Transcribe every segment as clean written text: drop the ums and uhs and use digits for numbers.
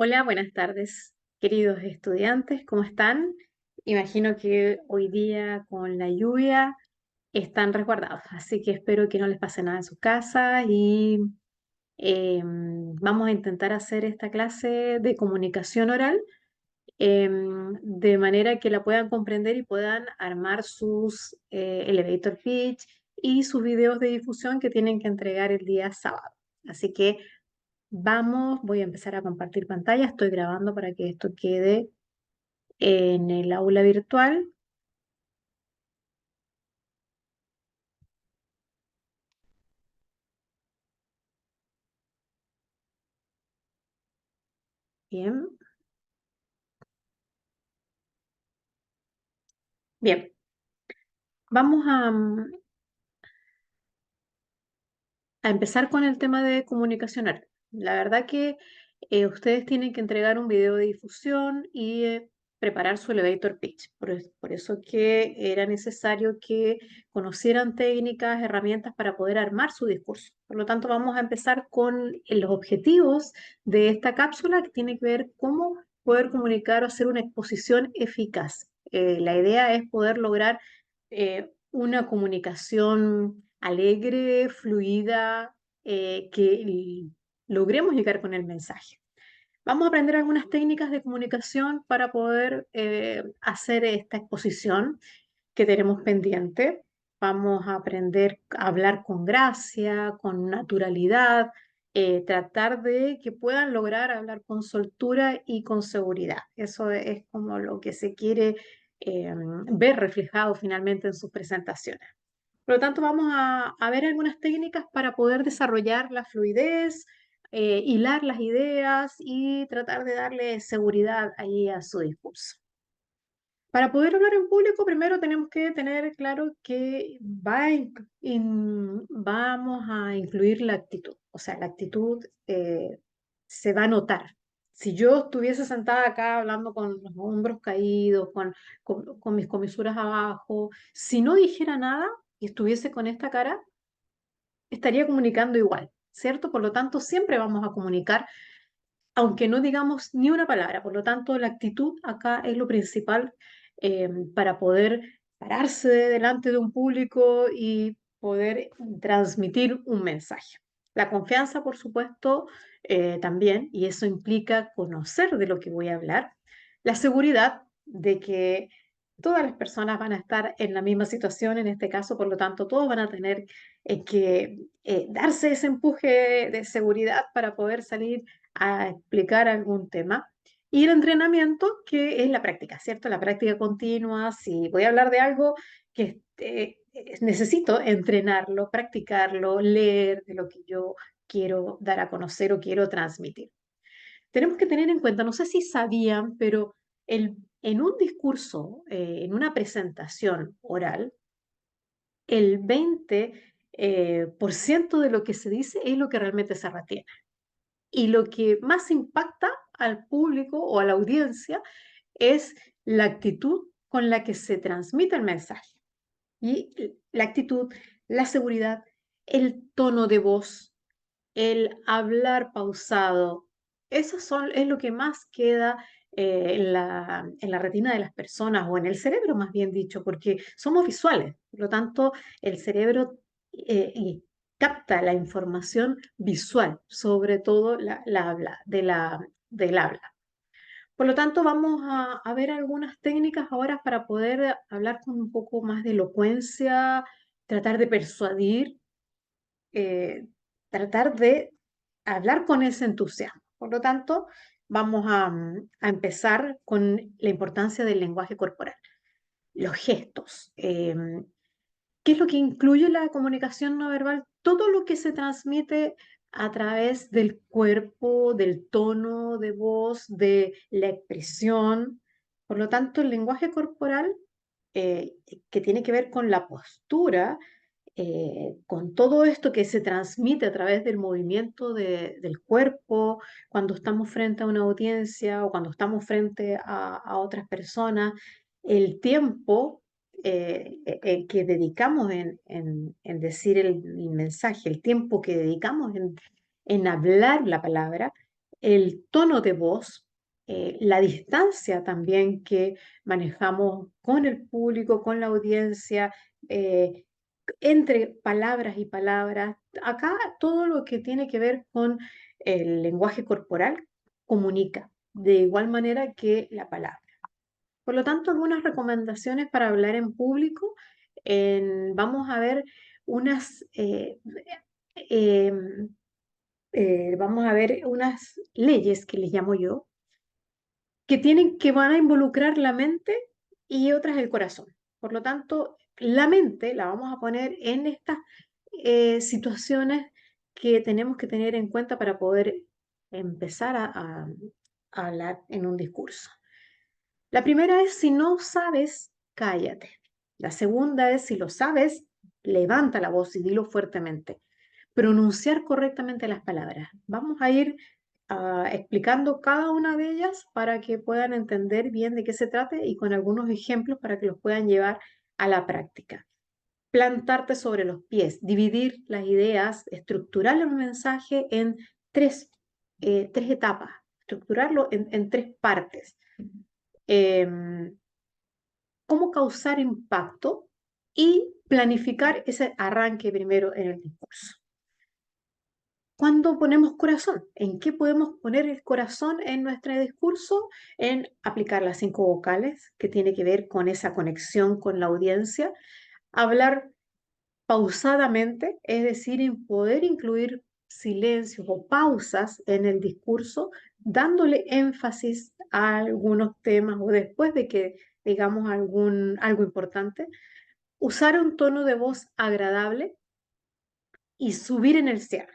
Hola, buenas tardes, queridos estudiantes, ¿cómo están? Imagino que hoy día con la lluvia están resguardados, así que espero que no les pase nada en sus casas y vamos a intentar hacer esta clase de comunicación oral de manera que la puedan comprender y puedan armar sus elevator pitch y sus videos de difusión que tienen que entregar el día sábado. Así que vamos, voy a empezar a compartir pantalla. Estoy grabando para que esto quede en el aula virtual. Bien, bien. Vamos a empezar con el tema de comunicación oral. La verdad que ustedes tienen que entregar un video de difusión y preparar su elevator pitch. Por eso que era necesario que conocieran técnicas, herramientas para poder armar su discurso. Por lo tanto, vamos a empezar con los objetivos de esta cápsula que tiene que ver cómo poder comunicar o hacer una exposición eficaz. La idea es poder lograr una comunicación alegre, fluida, que logremos llegar con el mensaje. Vamos a aprender algunas técnicas de comunicación para poder hacer esta exposición que tenemos pendiente. Vamos a aprender a hablar con gracia, con naturalidad, tratar de que puedan lograr hablar con soltura y con seguridad. Eso es como lo que se quiere ver reflejado finalmente en sus presentaciones. Por lo tanto, vamos a ver algunas técnicas para poder desarrollar la fluidez, hilar las ideas y tratar de darle seguridad ahí a su discurso. Para poder hablar en público, primero tenemos que tener claro que vamos a incluir la actitud. O sea, la actitud se va a notar. Si yo estuviese sentada acá hablando con los hombros caídos, con mis comisuras abajo, si no dijera nada y estuviese con esta cara, estaría comunicando igual, ¿cierto? Por lo tanto, siempre vamos a comunicar aunque no digamos ni una palabra. Por lo tanto, la actitud acá es lo principal para poder pararse delante de un público y poder transmitir un mensaje. La confianza, por supuesto, también, y eso implica conocer de lo que voy a hablar. La seguridad de que todas las personas van a estar en la misma situación en este caso, por lo tanto, todos van a tener que darse ese empuje de seguridad para poder salir a explicar algún tema. Y el entrenamiento, que es la práctica, ¿cierto? La práctica continua. Si voy a hablar de algo que necesito entrenarlo, practicarlo, leer de lo que yo quiero dar a conocer o quiero transmitir. Tenemos que tener en cuenta, no sé si sabían, pero en un discurso, en una presentación oral, el 20 por ciento de lo que se dice es lo que realmente se retiene. Y lo que más impacta al público o a la audiencia es la actitud con la que se transmite el mensaje. Y la actitud, la seguridad, el tono de voz, el hablar pausado, es lo que más queda en la retina de las personas o en el cerebro, más bien dicho, porque somos visuales. Por lo tanto, el cerebro y capta la información visual, sobre todo la habla, del habla. Por lo tanto, vamos a ver algunas técnicas ahora para poder hablar con un poco más de elocuencia, tratar de persuadir, eh, tratar de hablar con ese entusiasmo. Por lo tanto, vamos a empezar con la importancia del lenguaje corporal, los gestos. ¿Qué es lo que incluye la comunicación no verbal? Todo lo que se transmite a través del cuerpo, del tono de voz, de la expresión. Por lo tanto, el lenguaje corporal, eh, que tiene que ver con la postura, con todo esto que se transmite a través del movimiento del cuerpo, cuando estamos frente a una audiencia o cuando estamos frente a otras personas, el tiempo que dedicamos en decir el mensaje, el tiempo que dedicamos en hablar la palabra, el tono de voz, la distancia también que manejamos con el público, con la audiencia, entre palabras y palabras. Acá todo lo que tiene que ver con el lenguaje corporal comunica de igual manera que la palabra. Por lo tanto, algunas recomendaciones para hablar en público. Vamos a ver unas, em, vamos a ver unas leyes que les llamo yo, que van a involucrar la mente y otras el corazón. Por lo tanto, la mente la vamos a poner en estas situaciones que tenemos que tener en cuenta para poder empezar a hablar en un discurso. La primera es, si no sabes, cállate. La segunda es, si lo sabes, levanta la voz y dilo fuertemente. Pronunciar correctamente las palabras. Vamos a ir explicando cada una de ellas para que puedan entender bien de qué se trata y con algunos ejemplos para que los puedan llevar a la práctica. Plantarte sobre los pies, dividir las ideas, estructurar el mensaje en tres etapas, estructurarlo en tres partes. Cómo causar impacto y planificar ese arranque primero en el discurso. ¿Cuándo ponemos corazón? ¿En qué podemos poner el corazón en nuestro discurso? En aplicar las 5 vocales, que tiene que ver con esa conexión con la audiencia. Hablar pausadamente, es decir, en poder incluir silencios o pausas en el discurso, dándole énfasis a algunos temas o después de que digamos algo importante. Usar un tono de voz agradable y subir en el cierre.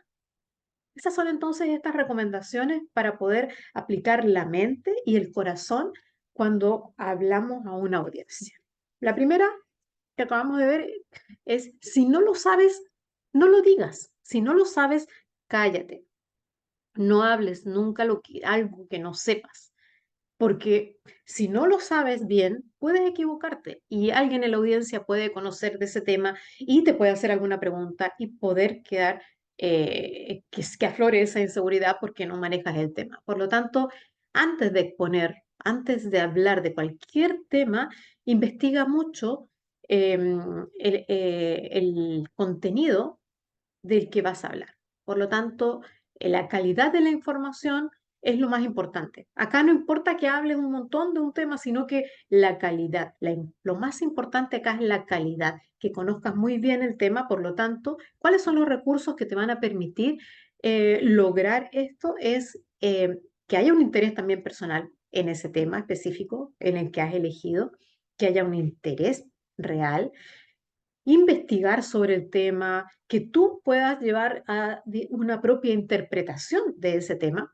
Esas son entonces estas recomendaciones para poder aplicar la mente y el corazón cuando hablamos a una audiencia. La primera que acabamos de ver es, si no lo sabes, no lo digas. Si no lo sabes, cállate. No hables nunca algo que no sepas. Porque si no lo sabes bien, puedes equivocarte y alguien en la audiencia puede conocer de ese tema y te puede hacer alguna pregunta y poder quedar, que aflore esa inseguridad porque no manejas el tema. Por lo tanto, antes de exponer, antes de hablar de cualquier tema, investiga mucho el contenido del que vas a hablar. Por lo tanto, la calidad de la información es lo más importante. Acá no importa que hables un montón de un tema, sino que la calidad. Lo más importante acá es la calidad, que conozcas muy bien el tema. Por lo tanto, ¿cuáles son los recursos que te van a permitir lograr esto? Es que haya un interés también personal en ese tema específico en el que has elegido, que haya un interés real, investigar sobre el tema, que tú puedas llevar a una propia interpretación de ese tema,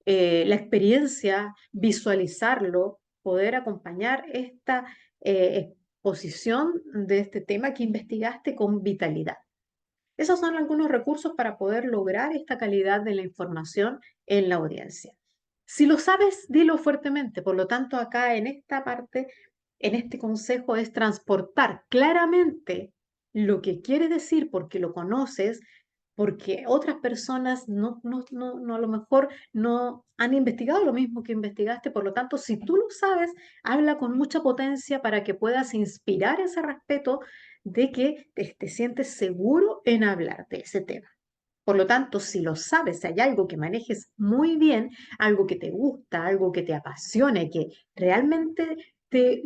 la experiencia, visualizarlo, poder acompañar esta exposición de este tema que investigaste con vitalidad. Esos son algunos recursos para poder lograr esta calidad de la información en la audiencia. Si lo sabes, dilo fuertemente. Por lo tanto, acá en esta parte, en este consejo es transportar claramente lo que quiere decir porque lo conoces, porque otras personas a lo mejor no han investigado lo mismo que investigaste. Por lo tanto, si tú lo sabes, habla con mucha potencia para que puedas inspirar ese respeto de que te sientes seguro en hablar de ese tema. Por lo tanto, si lo sabes, si hay algo que manejes muy bien, algo que te gusta, algo que te apasione, que realmente te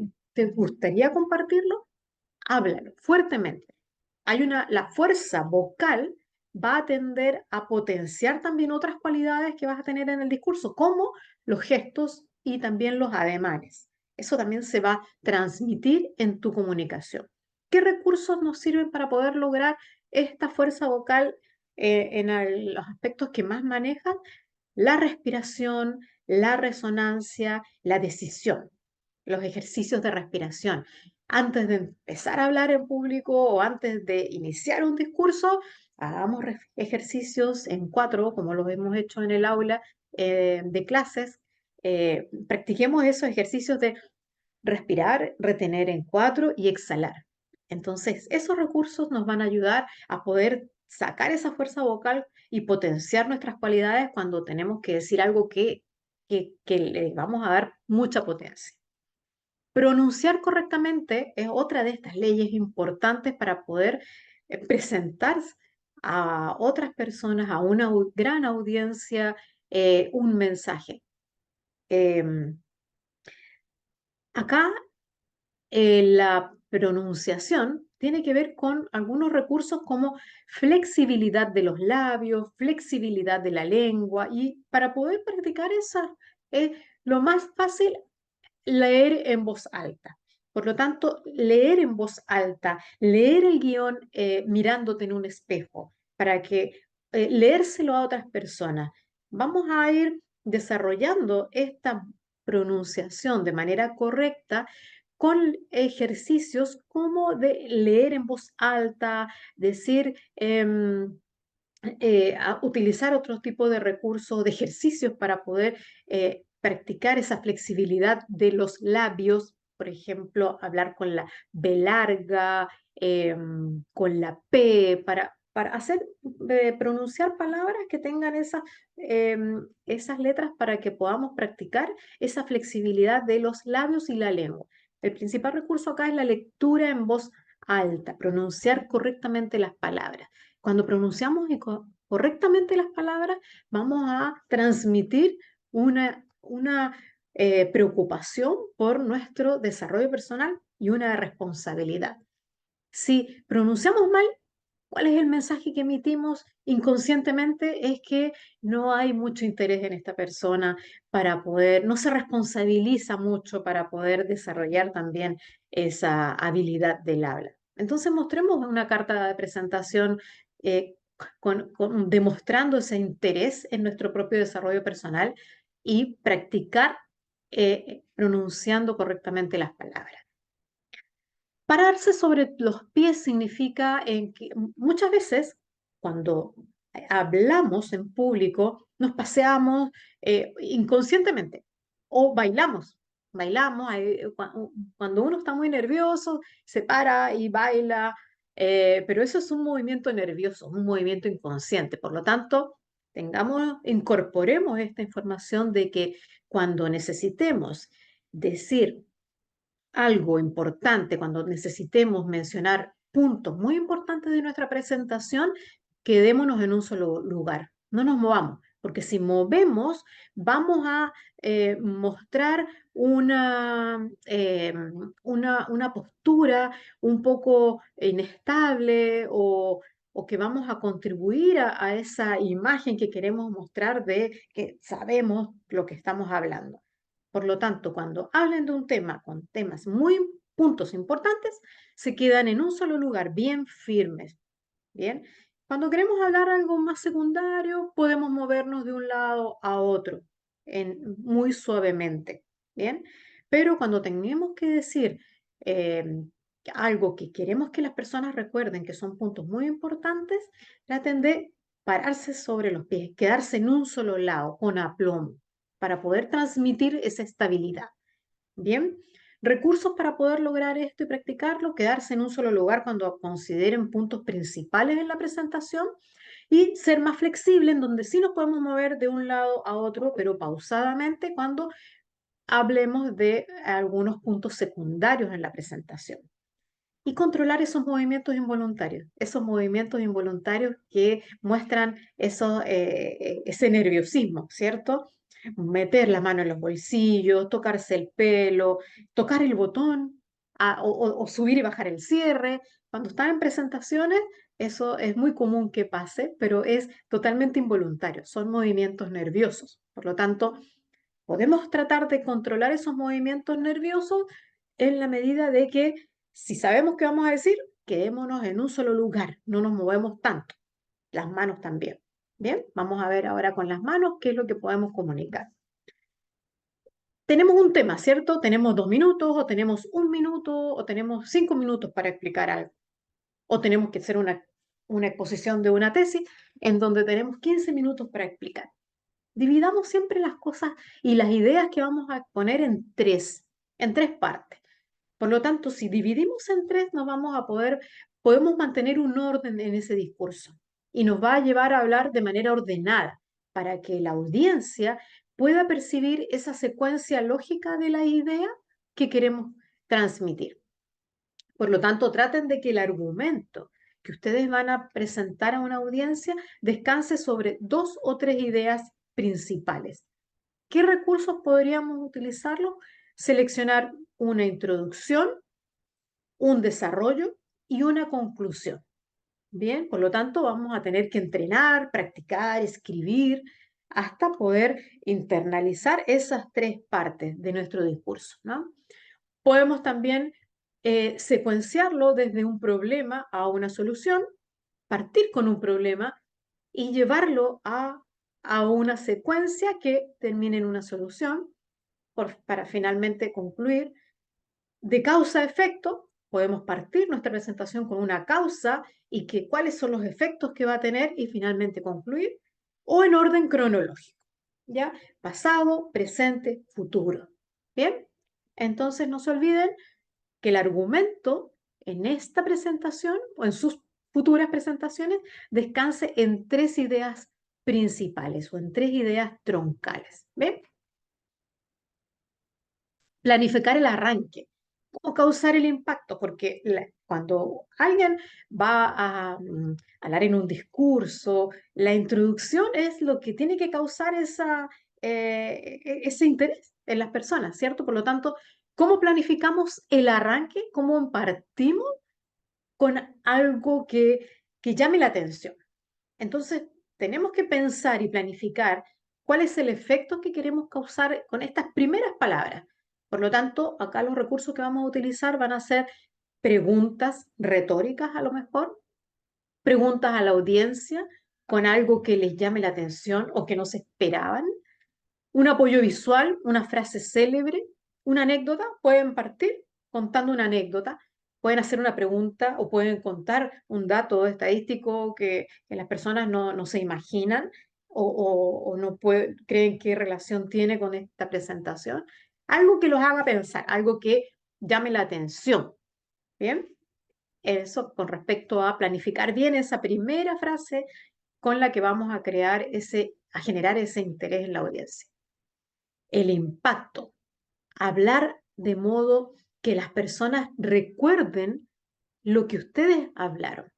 gustaría compartirlo, háblalo fuertemente. La fuerza vocal va a tender a potenciar también otras cualidades que vas a tener en el discurso, como los gestos y también los ademanes. Eso también se va a transmitir en tu comunicación. ¿Qué recursos nos sirven para poder lograr esta fuerza vocal los aspectos que más manejan? La respiración, la resonancia, la decisión, los ejercicios de respiración. Antes de empezar a hablar en público o antes de iniciar un discurso, hagamos ejercicios en 4, como los hemos hecho en el aula de clases. Practiquemos esos ejercicios de respirar, retener en 4 y exhalar. Entonces, esos recursos nos van a ayudar a poder sacar esa fuerza vocal y potenciar nuestras cualidades cuando tenemos que decir algo que le vamos a dar mucha potencia. Pronunciar correctamente es otra de estas leyes importantes para poder presentar a otras personas, a una gran audiencia, un mensaje. Em, Acá la pronunciación tiene que ver con algunos recursos como flexibilidad de los labios, flexibilidad de la lengua, y para poder practicar esa, lo más fácil, leer en voz alta. Por lo tanto, leer en voz alta, leer el guión mirándote en un espejo, para que leérselo a otras personas. Vamos a ir desarrollando esta pronunciación de manera correcta con ejercicios como de leer en voz alta, decir, a utilizar otro tipo de recursos, de ejercicios para poder practicar esa flexibilidad de los labios, por ejemplo, hablar con la B larga, con la P, para hacer, pronunciar palabras que tengan esas letras para que podamos practicar esa flexibilidad de los labios y la lengua. El principal recurso acá es la lectura en voz alta, pronunciar correctamente las palabras. Cuando pronunciamos correctamente las palabras, vamos a transmitir una preocupación por nuestro desarrollo personal y una responsabilidad. Si pronunciamos mal, ¿cuál es el mensaje que emitimos inconscientemente? Es que no hay mucho interés en esta persona para poder, no se responsabiliza mucho para poder desarrollar también esa habilidad del habla. Entonces mostremos una carta de presentación eh, demostrando ese interés en nuestro propio desarrollo personal y practicar pronunciando correctamente las palabras. Pararse sobre los pies significa en que muchas veces cuando hablamos en público nos paseamos inconscientemente o bailamos. Bailamos, cuando uno está muy nervioso, se para y baila, pero eso es un movimiento nervioso, un movimiento inconsciente. Por lo tanto, incorporemos esta información de que cuando necesitemos decir algo importante, cuando necesitemos mencionar puntos muy importantes de nuestra presentación, quedémonos en un solo lugar, no nos movamos, porque si movemos vamos a mostrar una postura un poco inestable o que vamos a contribuir a esa imagen que queremos mostrar de que sabemos lo que estamos hablando. Por lo tanto, cuando hablen de un tema con temas muy puntos importantes, se quedan en un solo lugar, bien firmes. Bien. Cuando queremos hablar algo más secundario, podemos movernos de un lado a otro muy suavemente. Bien. Pero cuando tenemos que decir eh, algo que queremos que las personas recuerden que son puntos muy importantes, traten de pararse sobre los pies, quedarse en un solo lado, con aplomo, para poder transmitir esa estabilidad. Bien, recursos para poder lograr esto y practicarlo: quedarse en un solo lugar cuando consideren puntos principales en la presentación y ser más flexible en donde sí nos podemos mover de un lado a otro, pero pausadamente cuando hablemos de algunos puntos secundarios en la presentación. Y controlar esos movimientos involuntarios que muestran ese nerviosismo, ¿cierto? Meter la mano en los bolsillos, tocarse el pelo, tocar el botón o subir y bajar el cierre. Cuando están en presentaciones, eso es muy común que pase, pero es totalmente involuntario, son movimientos nerviosos. Por lo tanto, podemos tratar de controlar esos movimientos nerviosos en la medida de que si sabemos qué vamos a decir, quedémonos en un solo lugar, no nos movemos tanto. Las manos también. Bien, vamos a ver ahora con las manos qué es lo que podemos comunicar. Tenemos un tema, ¿cierto? Tenemos 2 minutos, o tenemos 1 minuto, o tenemos 5 minutos para explicar algo. O tenemos que hacer una exposición de una tesis en donde tenemos 15 minutos para explicar. Dividamos siempre las cosas y las ideas que vamos a exponer en tres partes. Por lo tanto, si dividimos en tres, podemos mantener un orden en ese discurso. y nos va a llevar a hablar de manera ordenada para que la audiencia pueda percibir esa secuencia lógica de la idea que queremos transmitir. Por lo tanto, traten de que el argumento que ustedes van a presentar a una audiencia descanse sobre 2 o 3 ideas principales. ¿Qué recursos podríamos utilizarlo? Seleccionar una introducción, un desarrollo y una conclusión. Bien, por lo tanto, vamos a tener que entrenar, practicar, escribir, hasta poder internalizar esas 3 partes de nuestro discurso, ¿no? Podemos también secuenciarlo desde un problema a una solución, partir con un problema y llevarlo a una secuencia que termine en una solución para finalmente concluir. De causa a efecto, podemos partir nuestra presentación con una causa y que cuáles son los efectos que va a tener y finalmente concluir, o en orden cronológico, ¿ya? Pasado, presente, futuro. ¿Bien? Entonces no se olviden que el argumento en esta presentación o en sus futuras presentaciones descanse en 3 ideas principales o en 3 ideas troncales. ¿Ven? Planificar el arranque. ¿Cómo causar el impacto? Porque cuando alguien va a hablar en un discurso, la introducción es lo que tiene que causar ese interés en las personas, ¿cierto? Por lo tanto, ¿cómo planificamos el arranque? ¿Cómo partimos con algo que llame la atención? Entonces, tenemos que pensar y planificar cuál es el efecto que queremos causar con estas primeras palabras. Por lo tanto, acá los recursos que vamos a utilizar van a ser preguntas retóricas, a lo mejor, preguntas a la audiencia con algo que les llame la atención o que no se esperaban, un apoyo visual, una frase célebre, una anécdota. Pueden partir contando una anécdota, pueden hacer una pregunta o pueden contar un dato estadístico que las personas no se imaginan o no creen qué relación tiene con esta presentación. Algo que los haga pensar, algo que llame la atención. ¿Bien? Eso con respecto a planificar bien esa primera frase con la que vamos a a generar ese interés en la audiencia. El impacto, hablar de modo que las personas recuerden lo que ustedes hablaron.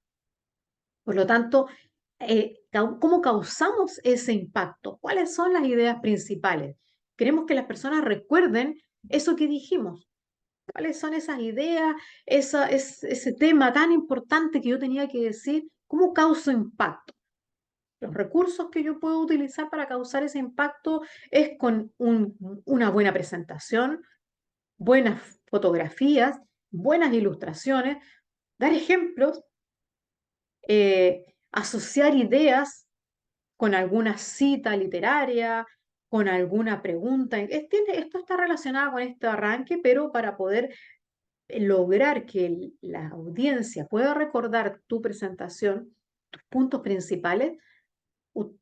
Por lo tanto, ¿cómo causamos ese impacto? ¿Cuáles son las ideas principales? Queremos que las personas recuerden eso que dijimos. ¿Cuáles son esas ideas, ese tema tan importante que yo tenía que decir? ¿Cómo causo impacto? Los recursos que yo puedo utilizar para causar ese impacto es con una buena presentación, buenas fotografías, buenas ilustraciones, dar ejemplos, asociar ideas con alguna cita literaria, con alguna pregunta. Esto está relacionado con este arranque, pero para poder lograr que la audiencia pueda recordar tu presentación, tus puntos principales,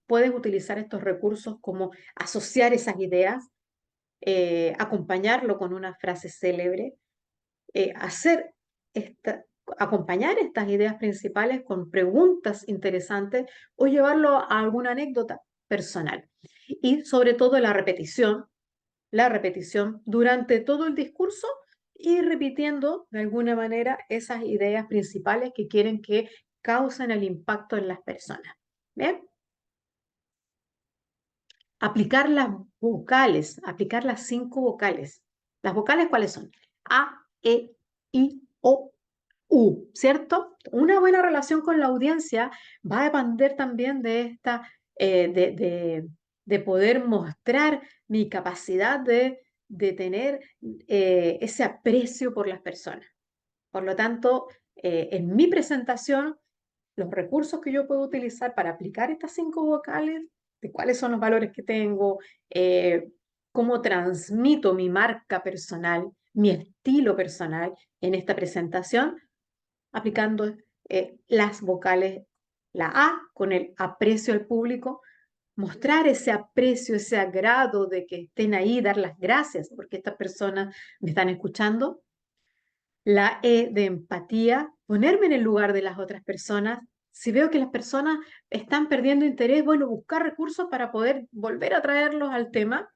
puedes utilizar estos recursos como asociar esas ideas, acompañarlo con una frase célebre, hacer acompañar estas ideas principales con preguntas interesantes o llevarlo a alguna anécdota personal. Y sobre todo la repetición durante todo el discurso y repitiendo de alguna manera esas ideas principales que quieren que causen el impacto en las personas. ¿Bien? Aplicar las vocales, aplicar las 5 vocales. ¿Las vocales cuáles son? A, E, I, O, U, ¿cierto? Una buena relación con la audiencia va a depender también de eh, de, de, de poder mostrar mi capacidad de tener ese aprecio por las personas. Por lo tanto, en mi presentación, los recursos que yo puedo utilizar para aplicar estas 5 vocales, de cuáles son los valores que tengo, cómo transmito mi marca personal, mi estilo personal en esta presentación, aplicando las vocales, la A con el aprecio al público, mostrar ese aprecio, ese agrado de que estén ahí, dar las gracias porque estas personas me están escuchando. La E de empatía, ponerme en el lugar de las otras personas, Si veo que las personas están perdiendo interés, bueno, buscar recursos para poder volver a traerlos al tema.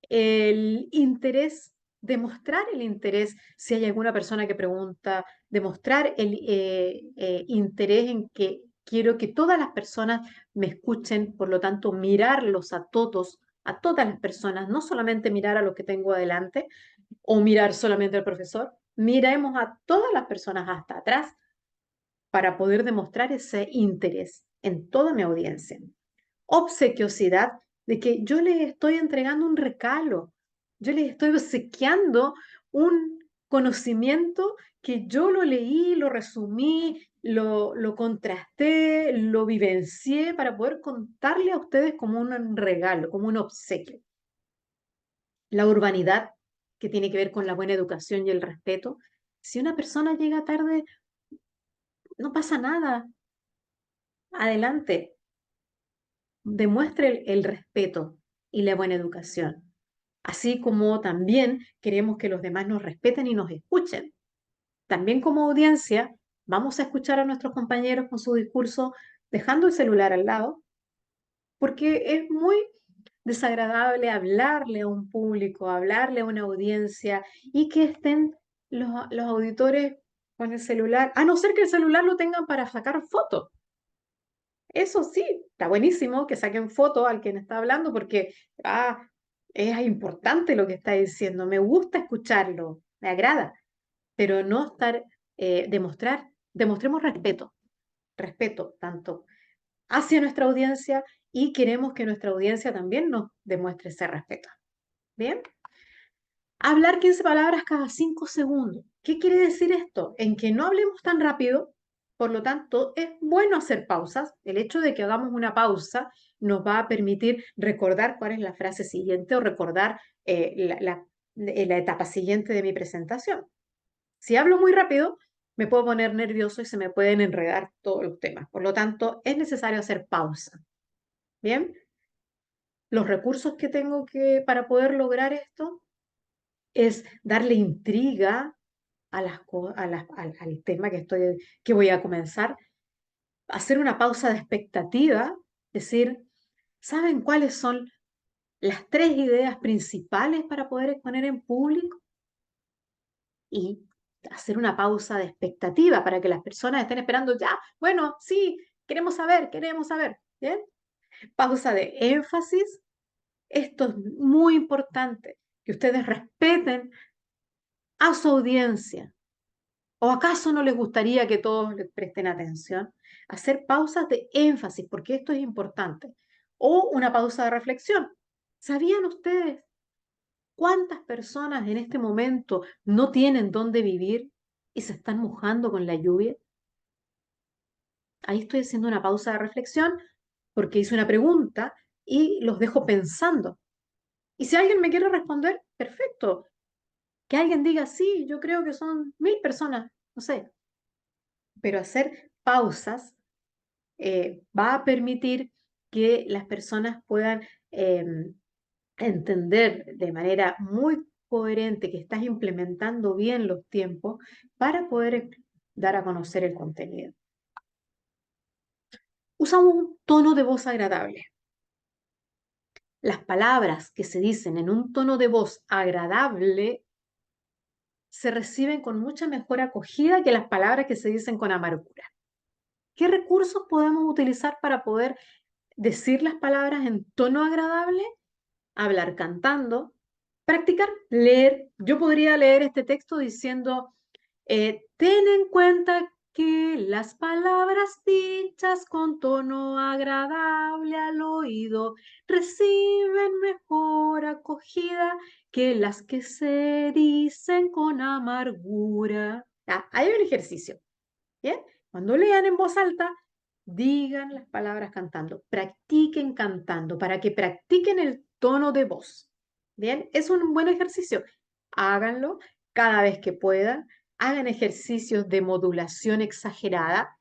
El interés, demostrar el interés, si hay alguna persona que pregunta, demostrar el interés en que quiero que todas las personas me escuchen, por lo tanto, mirarlos a todos, a todas las personas, no solamente mirar a los que tengo adelante o mirar solamente al profesor, miremos a todas las personas hasta atrás para poder demostrar ese interés en toda mi audiencia. Obsequiosidad, de que yo les estoy entregando un regalo, yo les estoy obsequiando un conocimiento que yo lo leí, lo resumí, lo contrasté, lo vivencié para poder contarle a ustedes como un regalo, como un obsequio. La urbanidad, que tiene que ver con la buena educación y el respeto. Si una persona llega tarde, no pasa nada, adelante, demuestre el respeto y la buena educación. Así como también queremos que los demás nos respeten y nos escuchen. También como audiencia vamos a escuchar a nuestros compañeros con su discurso dejando el celular al lado, porque es muy desagradable hablarle a un público, hablarle a una audiencia y que estén los auditores con el celular, a no ser que el celular lo tengan para sacar fotos. Eso sí, está buenísimo que saquen foto al quien está hablando porque es importante lo que está diciendo, me gusta escucharlo, me agrada, pero no estar, demostremos respeto, respeto tanto hacia nuestra audiencia y queremos que nuestra audiencia también nos demuestre ese respeto. ¿Bien? Hablar 15 palabras cada 5 segundos. ¿Qué quiere decir esto? En que no hablemos tan rápido, por lo tanto, es bueno hacer pausas. El hecho de que hagamos una pausa nos va a permitir recordar cuál es la frase siguiente o recordar la etapa siguiente de mi presentación. Si hablo muy rápido, me puedo poner nervioso y se me pueden enredar todos los temas. Por lo tanto, es necesario hacer pausa. ¿Bien? Los recursos que tengo para poder lograr esto es darle intriga al tema que voy a comenzar, hacer una pausa de expectativa, decir, ¿saben cuáles son las 3 ideas principales para poder exponer en público? Y hacer una pausa de expectativa para que las personas estén esperando ya, bueno, sí, queremos saber, ¿bien? Pausa de énfasis. Esto es muy importante, que ustedes respeten a su audiencia. ¿O acaso no les gustaría que todos les presten atención? Hacer pausas de énfasis, porque esto es importante. O una pausa de reflexión. ¿Sabían ustedes cuántas personas en este momento no tienen dónde vivir y se están mojando con la lluvia? Ahí estoy haciendo una pausa de reflexión porque hice una pregunta y los dejo pensando. Y si alguien me quiere responder, perfecto. Que alguien diga, sí, yo creo que son 1000 personas, no sé. Pero hacer pausas va a permitir que las personas puedan entender de manera muy coherente que estás implementando bien los tiempos para poder dar a conocer el contenido. Usamos un tono de voz agradable. Las palabras que se dicen en un tono de voz agradable se reciben con mucha mejor acogida que las palabras que se dicen con amargura. ¿Qué recursos podemos utilizar para poder decir las palabras en tono agradable? Hablar cantando, practicar, leer. Yo podría leer este texto diciendo, ten en cuenta que las palabras dichas con tono agradable al oído reciben mejor acogida que las que se dicen con amargura. Hay un ejercicio. ¿Bien? Cuando lean en voz alta, digan las palabras cantando, practiquen cantando para que practiquen el tono de voz. ¿Bien? Es un buen ejercicio. Háganlo cada vez que puedan. Hagan ejercicios de modulación exagerada.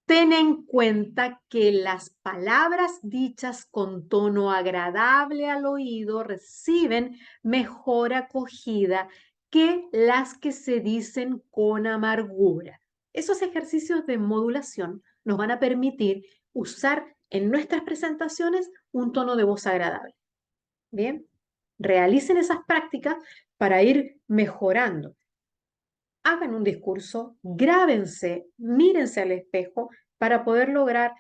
Ten en cuenta que las palabras dichas con tono agradable al oído reciben mejor acogida que las que se dicen con amargura. Esos ejercicios de modulación nos van a permitir usar en nuestras presentaciones un tono de voz agradable. Bien, realicen esas prácticas para ir mejorando. Hagan un discurso, grábense, mírense al espejo para poder lograr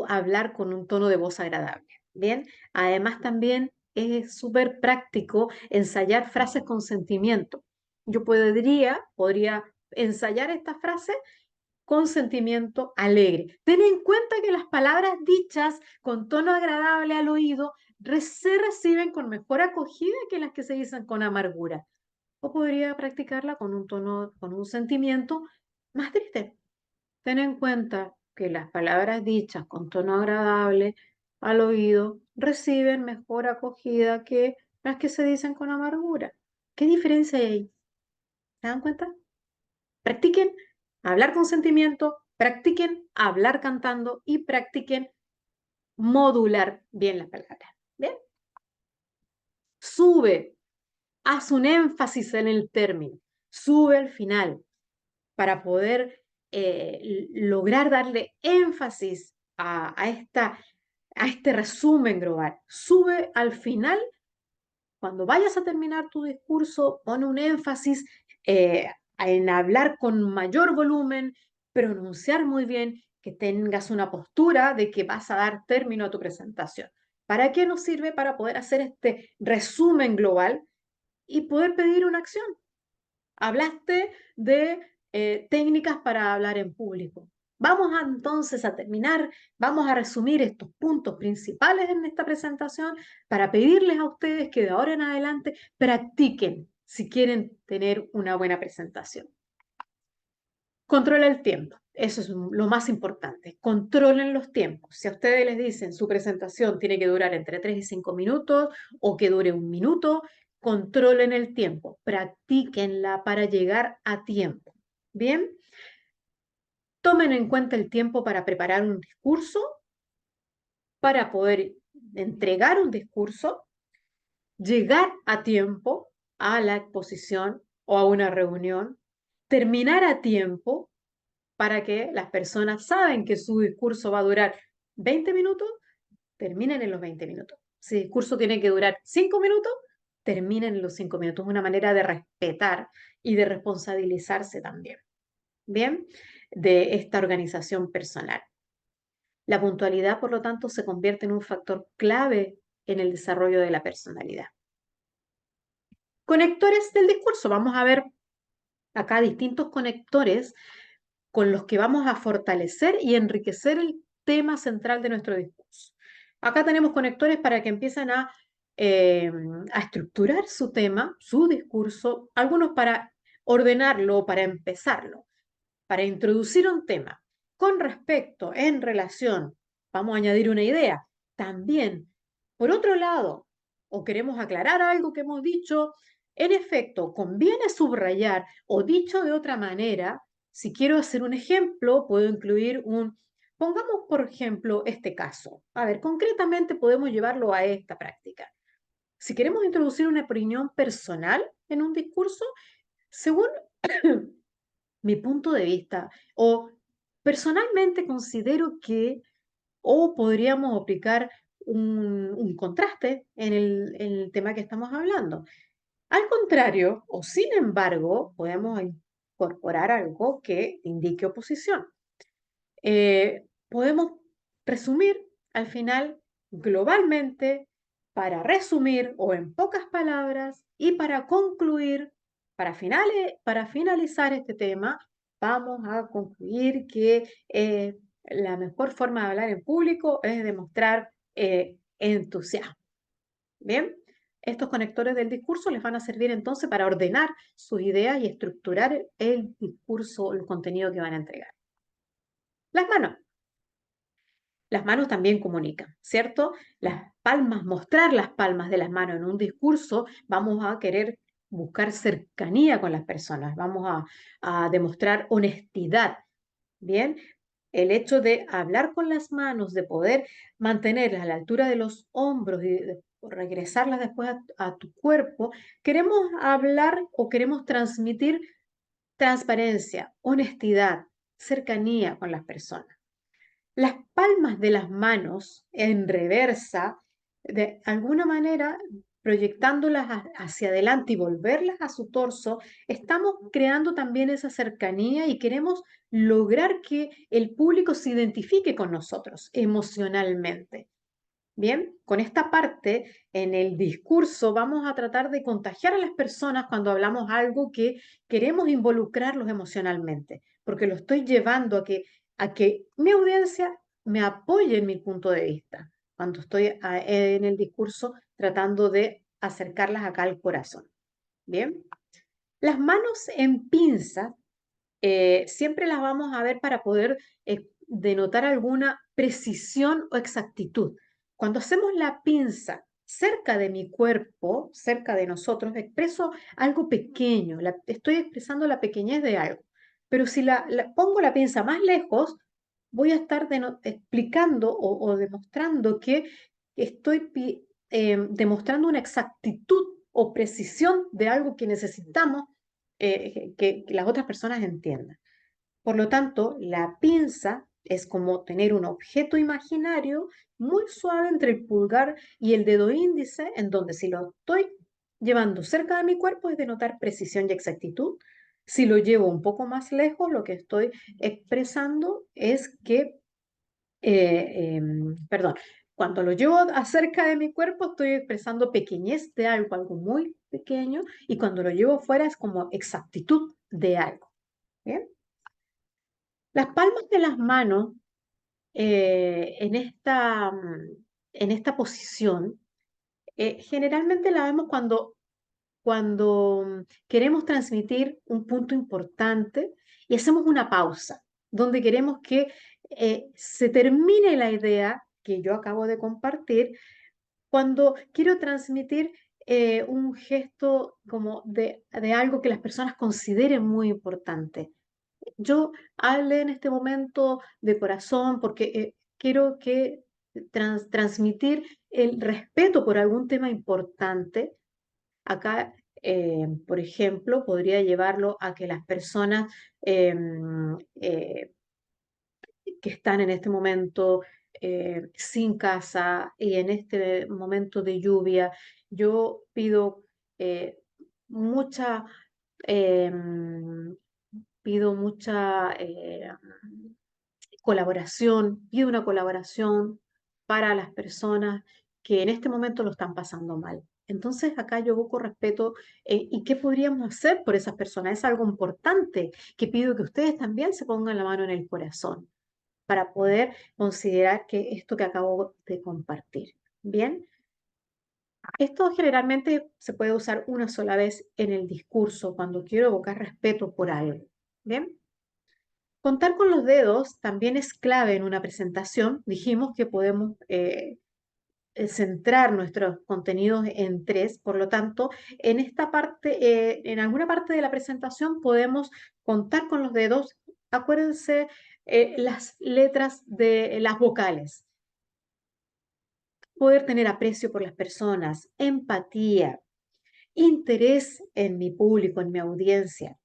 hablar con un tono de voz agradable. Bien, además también es súper práctico ensayar frases con sentimiento. Yo podría ensayar esta frase con sentimiento alegre. Ten en cuenta que las palabras dichas con tono agradable al oído se reciben con mejor acogida que las que se dicen con amargura. O podría practicarla con un tono, con un sentimiento más triste. Ten en cuenta que las palabras dichas con tono agradable al oído reciben mejor acogida que las que se dicen con amargura. ¿Qué diferencia hay ahí? ¿Se dan cuenta? Practiquen hablar con sentimiento, practiquen hablar cantando y practiquen modular bien las palabras. ¿Bien? Sube, haz un énfasis en el término, sube al final para poder lograr darle énfasis a este resumen global. Sube al final. Cuando vayas a terminar tu discurso, pon un énfasis en hablar con mayor volumen, pronunciar muy bien, que tengas una postura de que vas a dar término a tu presentación. ¿Para qué nos sirve? Para poder hacer este resumen global y poder pedir una acción. Hablaste de técnicas para hablar en público. Entonces a terminar, vamos a resumir estos puntos principales en esta presentación para pedirles a ustedes que de ahora en adelante practiquen si quieren tener una buena presentación. Controla el tiempo, eso es lo más importante. Controlen los tiempos. Si a ustedes les dicen su presentación tiene que durar entre 3 y 5 minutos o que dure 1 minuto, controlen el tiempo, practíquenla para llegar a tiempo. Bien, tomen en cuenta el tiempo para preparar un discurso, para poder entregar un discurso, llegar a tiempo a la exposición o a una reunión, terminar a tiempo para que las personas saben que su discurso va a durar 20 minutos, terminen en los 20 minutos. Si el discurso tiene que durar 5 minutos, terminen en los 5 minutos. Es una manera de respetar y de responsabilizarse también, ¿bien? De esta organización personal. La puntualidad, por lo tanto, se convierte en un factor clave en el desarrollo de la personalidad. Conectores del discurso. Vamos a ver acá distintos conectores con los que vamos a fortalecer y enriquecer el tema central de nuestro discurso. Acá tenemos conectores para que empiecen a estructurar su tema, su discurso, algunos para ordenarlo, para empezarlo, para introducir un tema. Con respecto, en relación, vamos a añadir una idea. También, por otro lado, o queremos aclarar algo que hemos dicho, en efecto, conviene subrayar o dicho de otra manera. Si quiero hacer un ejemplo, puedo incluir pongamos por ejemplo este caso. A ver, concretamente podemos llevarlo a esta práctica. Si queremos introducir una opinión personal en un discurso, según mi punto de vista, o personalmente considero que, o podríamos aplicar un contraste en el tema que estamos hablando. Al contrario, o sin embargo, podemos incorporar algo que indique oposición. Podemos resumir al final globalmente, para resumir o en pocas palabras y para concluir, para finalizar este tema, vamos a concluir que la mejor forma de hablar en público es demostrar entusiasmo. Bien, estos conectores del discurso les van a servir entonces para ordenar sus ideas y estructurar el discurso, el contenido que van a entregar. Las manos. Las manos también comunican, ¿cierto? Las palmas, mostrar las palmas de las manos en un discurso, vamos a querer buscar cercanía con las personas, vamos a demostrar honestidad, ¿bien? El hecho de hablar con las manos, de poder mantenerlas a la altura de los hombros y de regresarlas después a tu cuerpo, queremos hablar o queremos transmitir transparencia, honestidad, cercanía con las personas. Las palmas de las manos en reversa, de alguna manera proyectándolas hacia adelante y volverlas a su torso, estamos creando también esa cercanía y queremos lograr que el público se identifique con nosotros emocionalmente. Bien, con esta parte en el discurso vamos a tratar de contagiar a las personas cuando hablamos algo que queremos involucrarlos emocionalmente, porque lo estoy llevando a que mi audiencia me apoye en mi punto de vista, cuando estoy en el discurso tratando de acercarlas acá al corazón. Bien, las manos en pinza siempre las vamos a ver para poder denotar alguna precisión o exactitud. Cuando hacemos la pinza cerca de mi cuerpo, cerca de nosotros, expreso algo pequeño, estoy expresando la pequeñez de algo. Pero si pongo la pinza más lejos, voy a estar explicando o demostrando que estoy demostrando una exactitud o precisión de algo que necesitamos que las otras personas entiendan. Por lo tanto, la pinza es como tener un objeto imaginario muy suave entre el pulgar y el dedo índice, en donde si lo estoy llevando cerca de mi cuerpo es de notar precisión y exactitud. Si lo llevo un poco más lejos, lo que estoy expresando es que, perdón, cuando lo llevo acerca de mi cuerpo estoy expresando pequeñez de algo, algo muy pequeño, y cuando lo llevo fuera es como exactitud de algo. ¿Bien? Las palmas de las manos en esta posición generalmente la vemos cuando queremos transmitir un punto importante y hacemos una pausa, donde queremos que se termine la idea que yo acabo de compartir, cuando quiero transmitir un gesto como de algo que las personas consideren muy importante. Yo hablé en este momento de corazón porque quiero que transmitir el respeto por algún tema importante. Acá, por ejemplo, podría llevarlo a que las personas que están en este momento sin casa y en este momento de lluvia, yo pido eh, mucha em, pido mucha colaboración, pido una colaboración para las personas que en este momento lo están pasando mal. Entonces acá yo busco respeto y qué podríamos hacer por esas personas. Es algo importante que pido que ustedes también se pongan la mano en el corazón para poder considerar que esto que acabo de compartir. Bien, esto generalmente se puede usar una sola vez en el discurso cuando quiero evocar respeto por algo. Bien. Contar con los dedos también es clave en una presentación. Dijimos que podemos centrar nuestros contenidos en tres, por lo tanto, en esta parte, en alguna parte de la presentación podemos contar con los dedos. Acuérdense las letras de las vocales. Poder tener aprecio por las personas, empatía, interés en mi público, en mi audiencia,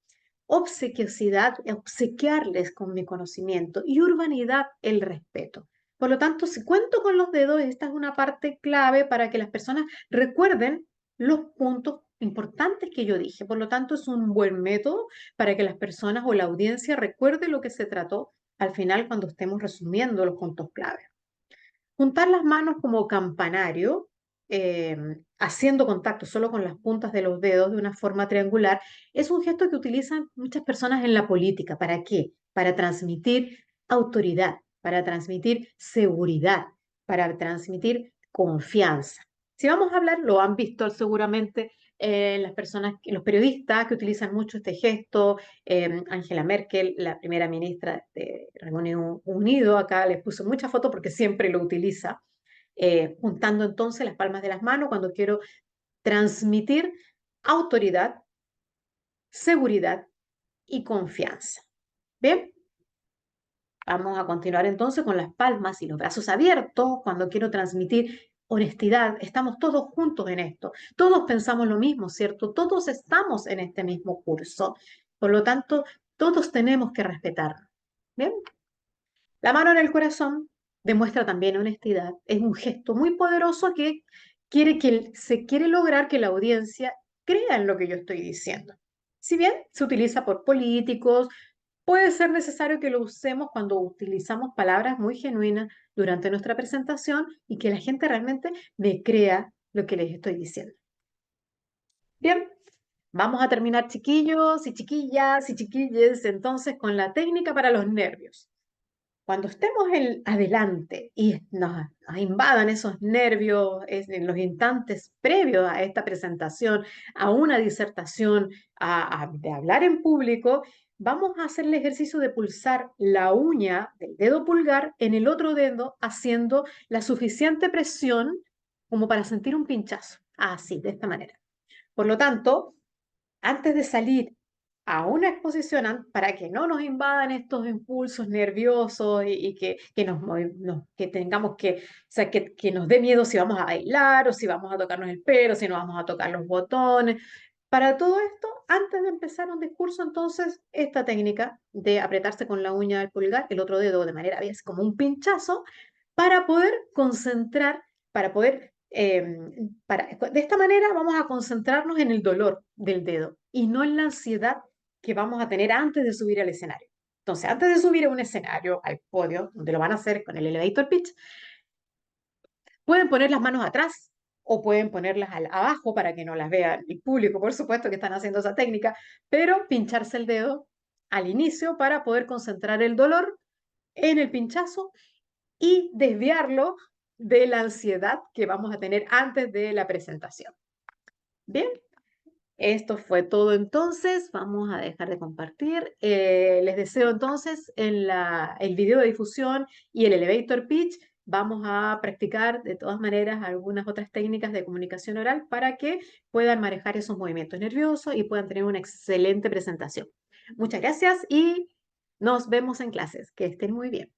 obsequiosidad, obsequiarles con mi conocimiento y urbanidad, el respeto. Por lo tanto, si cuento con los dedos, esta es una parte clave para que las personas recuerden los puntos importantes que yo dije. Por lo tanto, es un buen método para que las personas o la audiencia recuerde lo que se trató al final cuando estemos resumiendo los puntos clave. Juntar las manos como campanario, eh, haciendo contacto solo con las puntas de los dedos de una forma triangular, es un gesto que utilizan muchas personas en la política. ¿Para qué? Para transmitir autoridad, para transmitir seguridad, para transmitir confianza. Si vamos a hablar, lo han visto seguramente las personas, los periodistas que utilizan mucho este gesto. Angela Merkel, la primera ministra de Reino Unido, acá les puso mucha foto porque siempre lo utiliza, juntando entonces las palmas de las manos cuando quiero transmitir autoridad, seguridad y confianza. Bien, vamos a continuar entonces con las palmas y los brazos abiertos cuando quiero transmitir honestidad. Estamos todos juntos en esto. Todos pensamos lo mismo, ¿cierto? Todos estamos en este mismo curso. Por lo tanto, todos tenemos que respetarnos. ¿Bien? La mano en el corazón demuestra también honestidad. Es un gesto muy poderoso que se quiere lograr que la audiencia crea en lo que yo estoy diciendo. Si bien se utiliza por políticos, puede ser necesario que lo usemos cuando utilizamos palabras muy genuinas durante nuestra presentación y que la gente realmente me crea lo que les estoy diciendo. Bien, vamos a terminar, chiquillos y chiquillas y chiquilles, entonces con la técnica para los nervios. Cuando estemos adelante y nos invadan esos nervios en los instantes previos a esta presentación, a una disertación, de hablar en público, vamos a hacer el ejercicio de pulsar la uña del dedo pulgar en el otro dedo, haciendo la suficiente presión como para sentir un pinchazo. Así, de esta manera. Por lo tanto, antes de salir a una exposición, para que no nos invadan estos impulsos nerviosos y que tengamos o sea, que nos dé miedo si vamos a bailar o si vamos a tocarnos el pelo, si nos vamos a tocar los botones. Para todo esto, antes de empezar un discurso, entonces, esta técnica de apretarse con la uña del pulgar, el otro dedo de manera, es como un pinchazo, para poder concentrar, para poder de esta manera vamos a concentrarnos en el dolor del dedo y no en la ansiedad que vamos a tener antes de subir al escenario. Entonces, antes de subir a un escenario, al podio, donde lo van a hacer con el elevator pitch, pueden poner las manos atrás o pueden ponerlas abajo para que no las vea el público, por supuesto que están haciendo esa técnica, pero pincharse el dedo al inicio para poder concentrar el dolor en el pinchazo y desviarlo de la ansiedad que vamos a tener antes de la presentación. Bien, esto fue todo entonces. Vamos a dejar de compartir. Les deseo entonces el video de difusión y el elevator pitch. Vamos a practicar de todas maneras algunas otras técnicas de comunicación oral para que puedan manejar esos movimientos nerviosos y puedan tener una excelente presentación. Muchas gracias y nos vemos en clases. Que estén muy bien.